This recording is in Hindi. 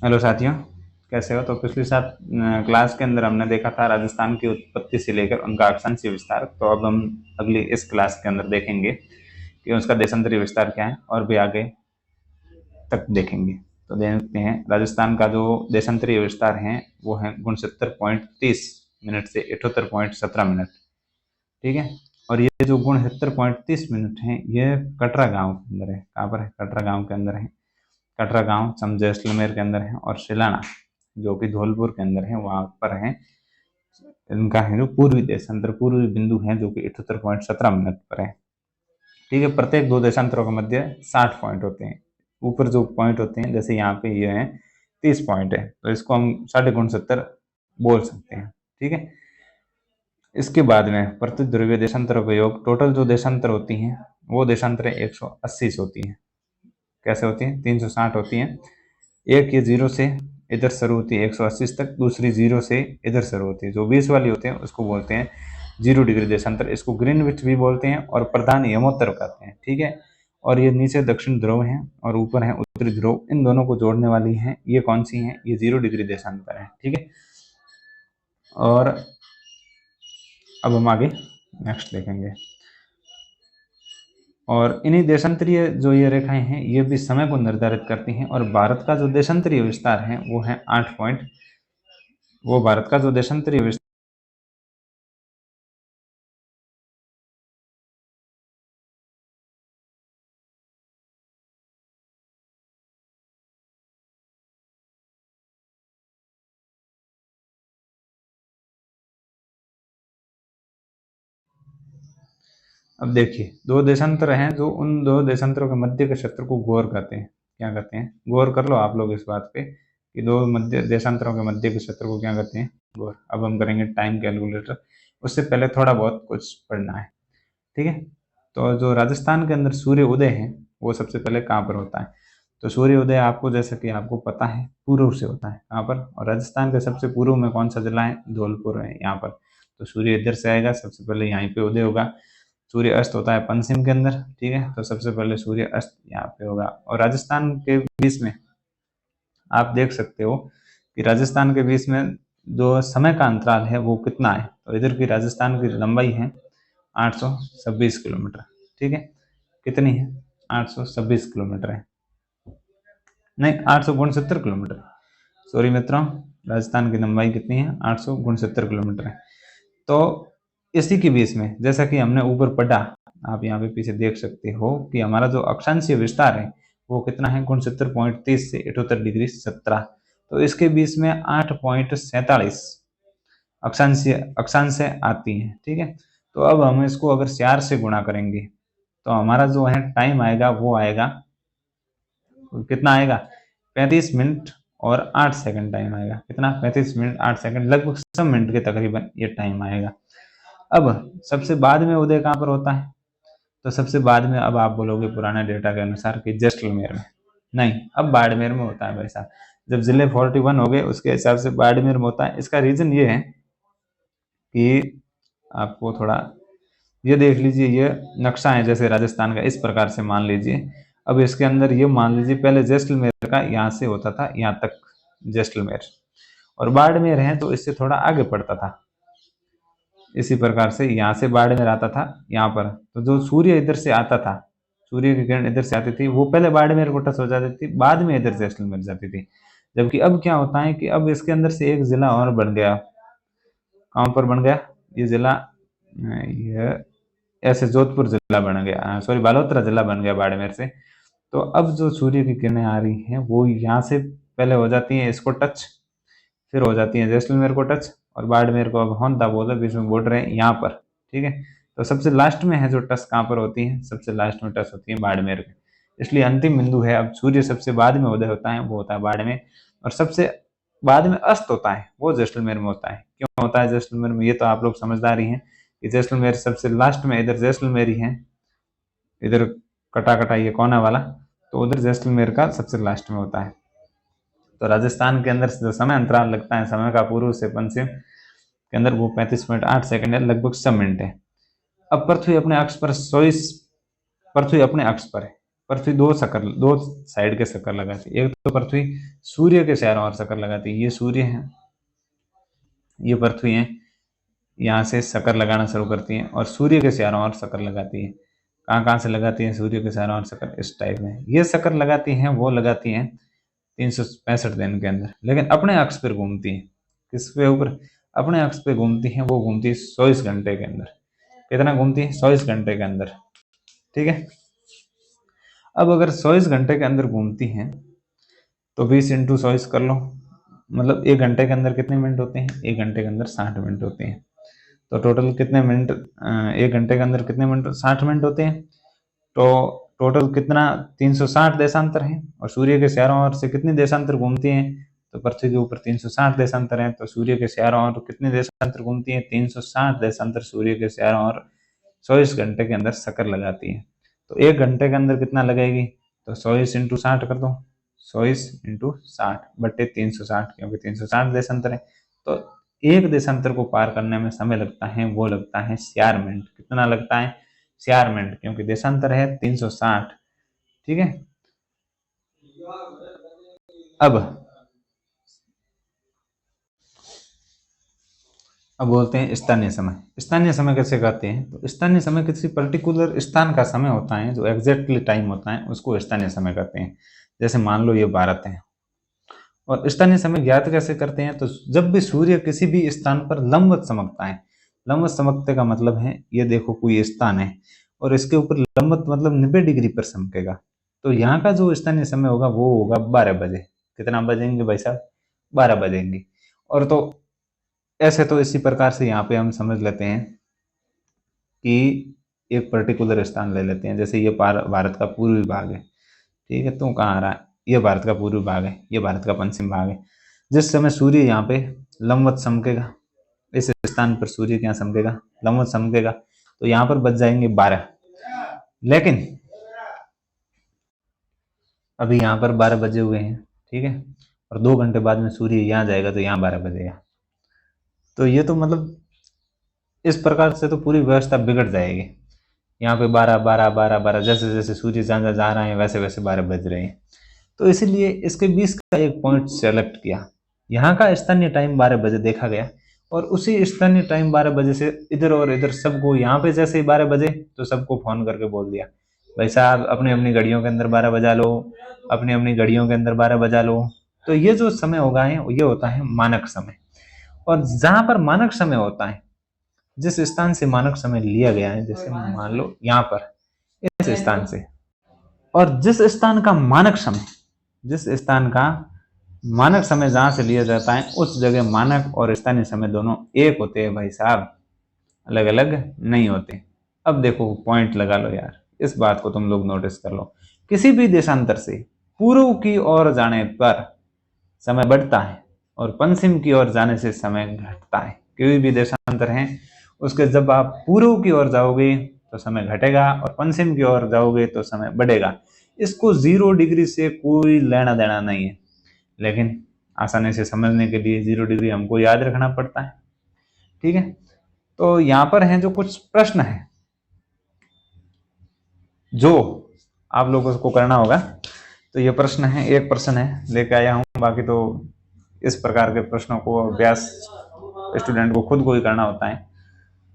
हेलो साथियों, कैसे हो? तो पिछली सात क्लास के अंदर हमने देखा था राजस्थान की उत्पत्ति से लेकर उनका अक्षांशीय विस्तार। तो अब हम अगली इस क्लास के अंदर देखेंगे कि उसका देशांतरीय विस्तार क्या है और भी आगे तक देखेंगे। तो देखते हैं, राजस्थान का जो देशांतरीय विस्तार है वो है 69.30 मिनट से 78.17 मिनट। ठीक है। और ये जो 69.30 मिनट है ये कटरा गांव के अंदर है। कहाँ पर है? कटरा गांव के अंदर है। कटरा गांव सम जैसलमेर के अंदर है, और शिलाना जो कि धौलपुर के अंदर है वहां पर है। इनका है जो पूर्वी देशांतर, पूर्वी बिंदु है जो कि 78.17 मिनट पर है। ठीक है। प्रत्येक दो देशांतरों के मध्य 60 पॉइंट होते हैं। ऊपर जो पॉइंट होते हैं, जैसे यहाँ पे ये है 30 पॉइंट है, तो इसको हम 60 × 70 बोल सकते हैं। ठीक है। इसके बाद में प्रति ध्रुवीय देशांतरों का योग, टोटल जो देशांतर होती हैं वो देशांतर 180 से होती है। कैसे होती है? 360 होती है। एक ये जीरो से इधर शुरू होती है 180 तक, दूसरी जीरो से इधर शुरू होती है। जो 20 वाली होते हैं उसको बोलते हैं 0 डिग्री देशांतर। इसको ग्रीनविच भी बोलते हैं और प्रधान यमोत्तर कहते हैं। ठीक है। और ये नीचे दक्षिण ध्रुव है और ऊपर है उत्तरी ध्रुव। इन दोनों को जोड़ने वाली है ये कौन सी है? ये 0 डिग्री देशांतर है। ठीक है। और अब हम आगे नेक्स्ट देखेंगे। और इन्हीं देशांतरीय जो ये रेखाएं हैं ये भी समय को निर्धारित करती हैं। और भारत का जो देशांतरीय विस्तार है वो है 8 पॉइंट। वो भारत का जो देशांतरीय विस्तार, अब देखिए दो देशांतर हैं, जो उन दो देशांतरों के मध्य के क्षेत्र को गौर कहते हैं। क्या कहते हैं? गौर कर लो आप लोग इस बात पे कि दो मध्य देशांतरों के मध्य के क्षेत्र को क्या कहते हैं? गौर। अब हम करेंगे टाइम कैलकुलेटर। उससे पहले थोड़ा बहुत कुछ पढ़ना है। ठीक है। तो जो राजस्थान के अंदर सूर्य उदय है वो सबसे पहले कहाँ पर होता है? तो सूर्य उदय आपको, जैसे कि आपको पता है, पूर्व से होता है। कहाँ पर? और राजस्थान के सबसे पूर्व में कौन सा जिला है? धौलपुर है यहाँ पर। तो सूर्य इधर से आएगा, सबसे पहले यहीं पे उदय होगा। सूर्य अस्त होता है पश्चिम के अंदर। ठीक है। तो सबसे पहले सूर्य अस्त यहाँ पे होगा। और राजस्थान के बीच में आप देख सकते हो कि राजस्थान के बीच में जो समय का अंतराल है वो कितना है। तो इधर की राजस्थान की लंबाई है 826 किलोमीटर। ठीक है। कितनी है? 826 किलोमीटर है। नहीं, 869 किलोमीटर। सॉरी मित्रों, राजस्थान की लंबाई कितनी है? 869 किलोमीटर है। तो इसी के बीच में, जैसा कि हमने ऊपर पढ़ा, आप यहाँ पे पीछे देख सकते हो कि हमारा जो अक्षांशीय विस्तार है वो कितना है? 69.30 से 78 डिग्री 17। तो इसके बीच में 8.47 अक्षांशीय अक्षांश आती है। ठीक है। तो अब हम इसको अगर 4 से गुणा करेंगे तो हमारा जो है टाइम आएगा वो आएगा, कितना आएगा? 35 मिनट और 8 सेकंड टाइम आएगा। कितना? 35 मिनट 8 सेकंड, लगभग 100 मिनट के तकरीबन ये टाइम आएगा। अब सबसे बाद में उदय कहाँ पर होता है? तो सबसे बाद में, अब आप बोलोगे पुराने डेटा के अनुसार कि जैसलमेर में। नहीं, अब बाड़मेर में होता है भाई साहब। जब जिले 41 हो गए उसके हिसाब से बाड़मेर में होता है। इसका रीजन ये है कि आपको थोड़ा ये देख लीजिए, ये नक्शा है जैसे राजस्थान का, इस प्रकार से मान लीजिए। अब इसके अंदर ये मान लीजिए पहले जैसलमेर का यहाँ से होता था यहाँ तक जैसलमेर, और बाड़मेर है तो इससे थोड़ा आगे पड़ता था। इसी प्रकार से यहाँ से बाड़मेर आता था यहाँ पर। तो जो सूर्य इधर से आता था, सूर्य की किरण इधर से आती थी, वो पहले बाड़मेर को टच हो जाती थी, बाद में इधर जैसलमेर जाती थी। जबकि अब क्या होता है कि अब इसके अंदर से एक जिला और बन गया। कहाँ पर बन गया ये जिला? ये ऐसे जोधपुर जिला बन गया, सॉरी बालोतरा जिला बन गया बाड़मेर से। तो अब जो सूर्य की किरणें आ रही हैं वो यहाँ से पहले हो जाती हैं इसको टच, फिर हो जाती है जैसलमेर को टच, और बाड़मेर को अब होंदा बोलो, बीच में बॉर्डर है यहाँ पर। ठीक है। तो सबसे लास्ट में है जो टच कहाँ पर होती है? सबसे लास्ट में टच होती है बाड़मेर के। इसलिए अंतिम बिंदु है। अब सूर्य सबसे बाद में उदय होता है वो होता है बाड़मेर, और सबसे बाद में अस्त होता है वो जैसलमेर में होता है। क्यों होता है जैसलमेर में? ये तो आप लोग समझदार ही हैं कि जैसलमेर सबसे लास्ट में, इधर जैसलमेर ही है, इधर कटा कटा ये कोना वाला, तो उधर जैसलमेर का सबसे लास्ट में होता है। तो राजस्थान के अंदर जो समय अंतराल लगता है समय का पूर्व से पश्चिम के अंदर, वो 35 मिनट 8 सेकंड है, लगभग 100 मिनट है। अब पृथ्वी अपने अक्ष पर 24, पृथ्वी अपने अक्ष पर है। पृथ्वी दो साइड के चक्कर लगाती है। एक तो पृथ्वी सूर्य के चारों ओर चक्कर लगाती है, ये सूर्य है, ये पृथ्वी है, यहाँ से चक्कर लगाना शुरू करती है और सूर्य के चारों ओर चक्कर लगाती है। कहाँ कहाँ से लगाती है सूर्य के चारों ओर चक्कर? इस टाइप में ये चक्कर लगाती हैं, वो लगाती हैं 365 दिन के अंदर, लेकिन अपने अक्ष पर घूमती है। किस पे ऊपर? अपने अक्ष पे घूमती है, वो घूमती है 24 घंटे के अंदर। कितना घूमती है? 24 घंटे के अंदर, ठीक है। अब अगर 24 घंटे के अंदर घूमती हैं तो 20 इंटू 24 कर लो, मतलब 1 घंटे के अंदर कितने मिनट होते हैं? 1 घंटे के अंदर 60 मिनट होते हैं। तो टोटल कितने मिनट 1 घंटे के अंदर कितने मिनट? 60 मिनट होते हैं। तो टोटल कितना? 360 देशांतर हैं। और सूर्य के चारों ओर से कितने देशांतर घूमती हैं? तो पृथ्वी के ऊपर 360 देशांतर हैं, तो सूर्य के चारों ओर कितने देशांतर घूमती हैं? 360 देशांतर सूर्य के चारों ओर 24 घंटे के अंदर चक्कर लगाती है। तो 1 घंटे के अंदर कितना लगाएगी? तो 24 इंटू 60 कर दो, 24 इंटू 60 बट्टे 360, क्योंकि 360 देशांतर है। तो एक देशांतर को पार करने में समय लगता है, वो लगता है 4 मिनट। कितना लगता है? 4 मिनट, क्योंकि देशांतर है 360, ठीक है। अब बोलते हैं स्थानीय समय। स्थानीय समय कैसे कहते हैं? तो स्थानीय समय किसी पर्टिकुलर स्थान का समय होता है, जो एग्जैक्टली टाइम होता है, उसको स्थानीय समय कहते हैं। जैसे मान लो ये भारत है, और स्थानीय समय ज्ञात कैसे करते हैं? तो जब भी सूर्य किसी भी स्थान पर लंबवत चमकता है, लंबवत चमकते का मतलब है, ये देखो कोई स्थान है और इसके ऊपर लंबवत मतलब 90 डिग्री पर चमकेगा, तो यहाँ का जो स्थानीय समय होगा वो होगा 12 बजे। कितना बजेंगे भाई साहब? 12 बजेंगे। और तो ऐसे तो इसी प्रकार से यहाँ पे हम समझ लेते हैं कि एक पर्टिकुलर स्थान ले लेते हैं। जैसे ये भारत का पूर्वी भाग है, ठीक है, तो कहाँ आ रहा है? ये भारत का पूर्वी भाग है, ये भारत का पश्चिम भाग है। जिस समय सूर्य यहाँ पे लंबवत चमकेगा, इस स्थान पर सूर्य क्या चमकेगा? लंबवत चमकेगा, तो यहाँ पर बच जाएंगे 12। लेकिन अभी यहाँ पर 12 बजे हुए हैं, ठीक है, और 2 घंटे बाद में सूर्य यहाँ जाएगा तो यहाँ 12 बजेगा। तो ये तो मतलब इस प्रकार से तो पूरी व्यवस्था बिगड़ जाएगी। यहाँ पे 12 12 12 12, जैसे जैसे सूर्य चांद जा रहे हैं वैसे वैसे 12 बज रहे हैं। तो इसीलिए इसके बीच का एक पॉइंट सेलेक्ट किया। यहाँ का स्थानीय टाइम 12 बजे देखा गया, और उसी स्थानीय टाइम 12 बजे से इधर और इधर सबको, यहाँ पे जैसे ही 12 बजे तो सबको फोन करके बोल दिया, भाई साहब अपनी अपनी घड़ियों के अंदर 12 बजा लो, अपनी अपनी घड़ियों के अंदर 12 बजा लो। तो ये जो समय होगा है ये होता है मानक समय। और जहां पर मानक समय होता है, जिस स्थान से मानक समय लिया गया है, जैसे मान लो यहाँ पर इस स्थान से, और जिस स्थान का मानक समय, जिस स्थान का मानक समय जहां से लिया जाता है, उस जगह मानक और स्थानीय समय दोनों एक होते हैं भाई साहब, अलग अलग नहीं होते। अब देखो पॉइंट लगा लो यार, इस बात को तुम लोग नोटिस कर लो। किसी भी देशांतर से पूर्व की ओर जाने पर समय बढ़ता है और पश्चिम की ओर जाने से समय घटता है। कोई भी देशांतर है उसके जब आप पूर्व की ओर जाओगे तो समय घटेगा और पश्चिम की ओर जाओगे तो समय बढ़ेगा। इसको 0 डिग्री से कोई लेना देना नहीं है, लेकिन आसानी से समझने के लिए 0 डिग्री हमको याद रखना पड़ता है, ठीक है। तो यहाँ पर हैं जो कुछ प्रश्न है जो आप लोगों को करना होगा। तो ये प्रश्न है, एक प्रश्न है लेके आया हूँ, बाकी तो इस प्रकार के प्रश्नों को अभ्यास स्टूडेंट को खुद को ही करना होता है।